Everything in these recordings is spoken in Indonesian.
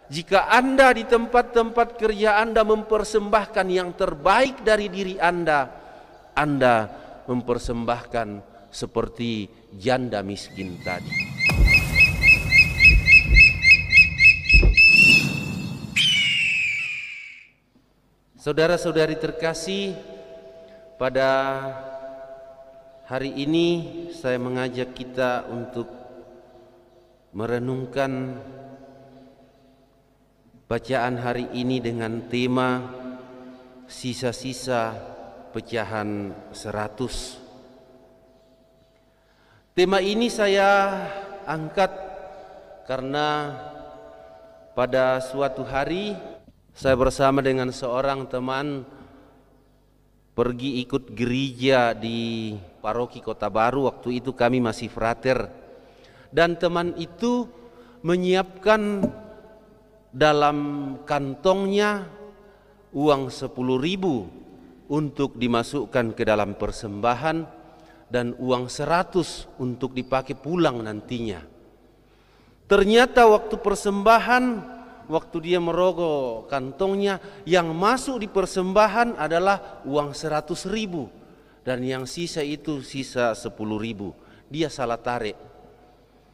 Jika Anda di tempat-tempat kerja Anda mempersembahkan yang terbaik dari diri Anda mempersembahkan seperti janda miskin tadi. Saudara-saudari terkasih, pada hari ini saya mengajak kita untuk merenungkan bacaan hari ini dengan tema sisa-sisa pecahan 100. Tema ini saya angkat karena pada suatu hari saya bersama dengan seorang teman pergi ikut gereja di paroki Kota Baru. Waktu itu kami masih frater, dan teman itu menyiapkan dalam kantongnya uang 10.000 untuk dimasukkan ke dalam persembahan dan uang 100 untuk dipakai pulang nantinya. Ternyata waktu persembahan, waktu dia merogoh kantongnya, yang masuk di persembahan adalah uang 100.000 dan yang sisa itu sisa 10.000. Dia salah tarik.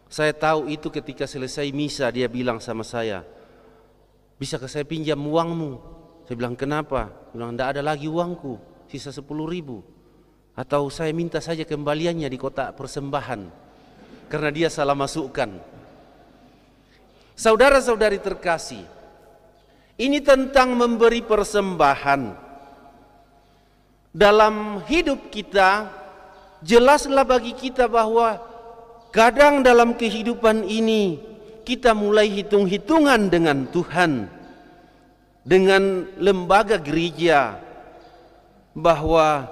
Saya tahu itu ketika selesai misa dia bilang sama saya, "Bisakah saya pinjam uangmu?" Saya bilang, "Kenapa?" Dia bilang, "Tidak ada lagi uangku, sisa 10.000. Atau saya minta saja kembaliannya di kotak persembahan." Karena dia salah masukkan. Saudara-saudari terkasih, ini tentang memberi persembahan. Dalam hidup kita, jelaslah bagi kita bahwa kadang dalam kehidupan ini kita mulai hitung-hitungan dengan Tuhan, dengan lembaga gereja, bahwa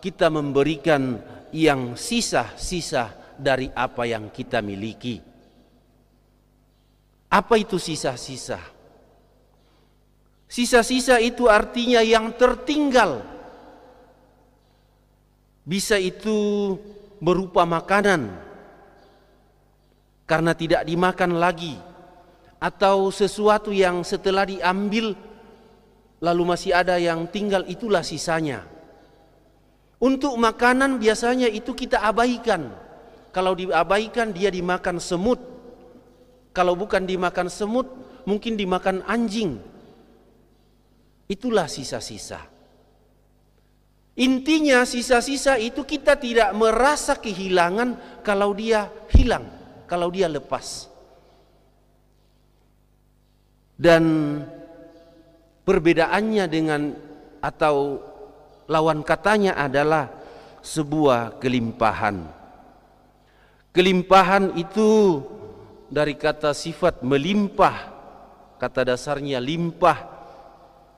kita memberikan yang sisa-sisa dari apa yang kita miliki. Apa itu sisa-sisa? Sisa-sisa itu artinya yang tertinggal. Bisa itu berupa makanan karena tidak dimakan lagi, atau sesuatu yang setelah diambil lalu masih ada yang tinggal, itulah sisanya. Untuk makanan biasanya itu kita abaikan. Kalau diabaikan dia dimakan semut. Kalau bukan dimakan semut, mungkin dimakan anjing. Itulah sisa-sisa. Intinya sisa-sisa itu kita tidak merasa kehilangan kalau dia hilang, kalau dia lepas. Dan perbedaannya dengan atau lawan katanya adalah sebuah kelimpahan. Kelimpahan itu dari kata sifat melimpah, kata dasarnya limpah,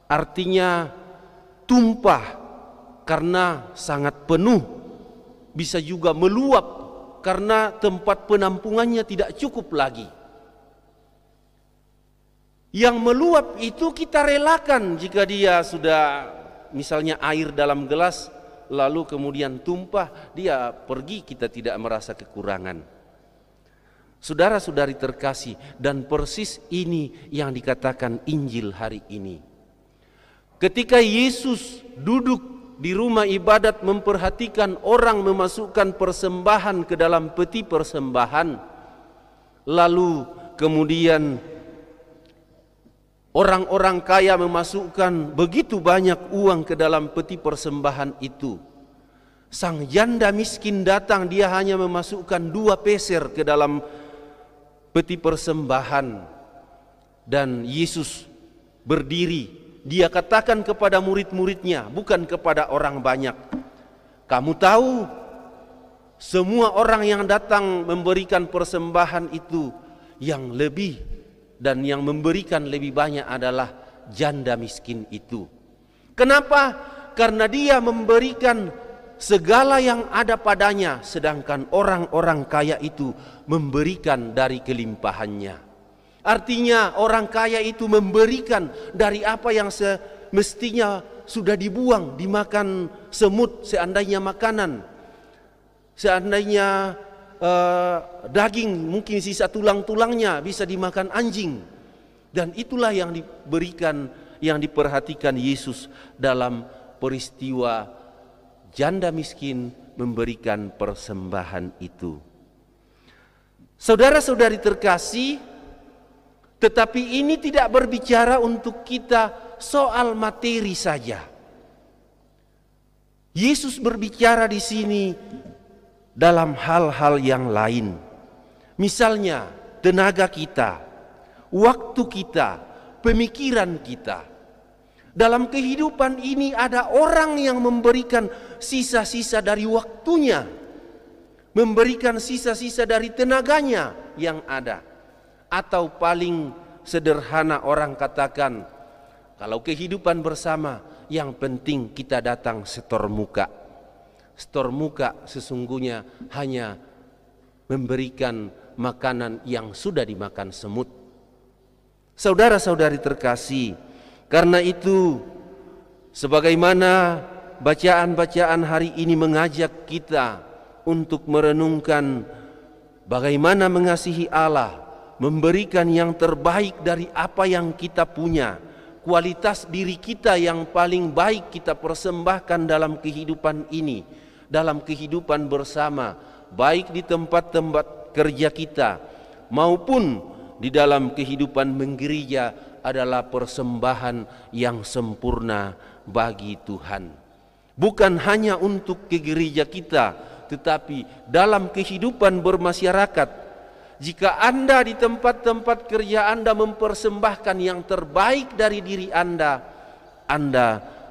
artinya tumpah karena sangat penuh, bisa juga meluap karena tempat penampungannya tidak cukup lagi. Yang meluap itu kita relakan jika dia sudah misalnya air dalam gelas lalu kemudian tumpah, dia pergi, kita tidak merasa kekurangan. Saudara-saudari terkasih, dan persis ini yang dikatakan Injil hari ini. Ketika Yesus duduk di rumah ibadat memperhatikan orang memasukkan persembahan ke dalam peti persembahan, lalu kemudian orang-orang kaya memasukkan begitu banyak uang ke dalam peti persembahan itu. Sang janda miskin datang, dia hanya memasukkan 2 peser ke dalam peti persembahan, dan Yesus berdiri. Dia katakan kepada murid-muridnya, bukan kepada orang banyak, "Kamu tahu, semua orang yang datang memberikan persembahan itu yang lebih dan yang memberikan lebih banyak adalah janda miskin itu." Kenapa? Karena dia memberikan segala yang ada padanya, sedangkan orang-orang kaya itu memberikan dari kelimpahannya. Artinya orang kaya itu memberikan dari apa yang semestinya sudah dibuang, dimakan semut seandainya makanan, seandainya daging, mungkin sisa tulang-tulangnya bisa dimakan anjing. Dan itulah yang diberikan, yang diperhatikan Yesus dalam peristiwa janda miskin memberikan persembahan itu. Saudara-saudari terkasih, tetapi ini tidak berbicara untuk kita soal materi saja. Yesus berbicara di sini dalam hal-hal yang lain. Misalnya tenaga kita, waktu kita, pemikiran kita. Dalam kehidupan ini ada orang yang memberikan sisa-sisa dari waktunya, memberikan sisa-sisa dari tenaganya yang ada. Atau paling sederhana orang katakan, kalau kehidupan bersama yang penting kita datang setor muka. Setor muka sesungguhnya hanya memberikan makanan yang sudah dimakan semut. Saudara-saudari terkasih, karena itu sebagaimana bacaan-bacaan hari ini mengajak kita untuk merenungkan bagaimana mengasihi Allah, memberikan yang terbaik dari apa yang kita punya, kualitas diri kita yang paling baik kita persembahkan dalam kehidupan ini, dalam kehidupan bersama, baik di tempat-tempat kerja kita maupun di dalam kehidupan menggereja adalah persembahan yang sempurna bagi Tuhan. Bukan hanya untuk ke gereja kita, tetapi dalam kehidupan bermasyarakat. Jika Anda di tempat-tempat kerja Anda mempersembahkan yang terbaik dari diri Anda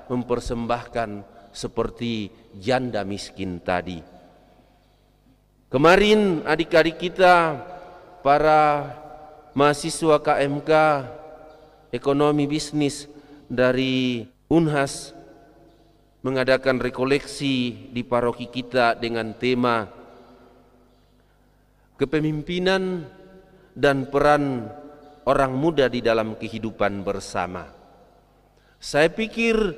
mempersembahkan seperti janda miskin tadi. Kemarin adik-adik kita, para mahasiswa KMK Ekonomi Bisnis dari Unhas mengadakan rekoleksi di paroki kita dengan tema kepemimpinan dan peran orang muda di dalam kehidupan bersama. Saya pikir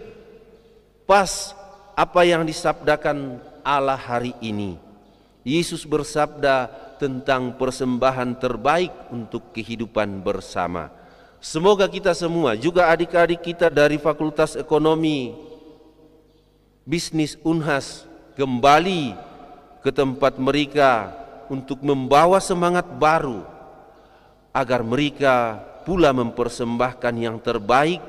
pas apa yang disabdakan Allah hari ini. Yesus bersabda tentang persembahan terbaik untuk kehidupan bersama. Semoga kita semua, juga adik-adik kita dari Fakultas Ekonomi Bisnis Unhas, kembali ke tempat mereka untuk membawa semangat baru agar mereka pula mempersembahkan yang terbaik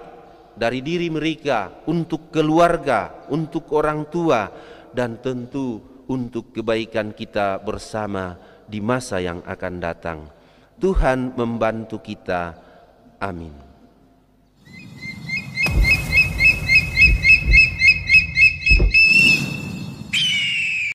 dari diri mereka untuk keluarga, untuk orang tua, dan tentu untuk kebaikan kita bersama di masa yang akan datang. Tuhan membantu kita. Amin.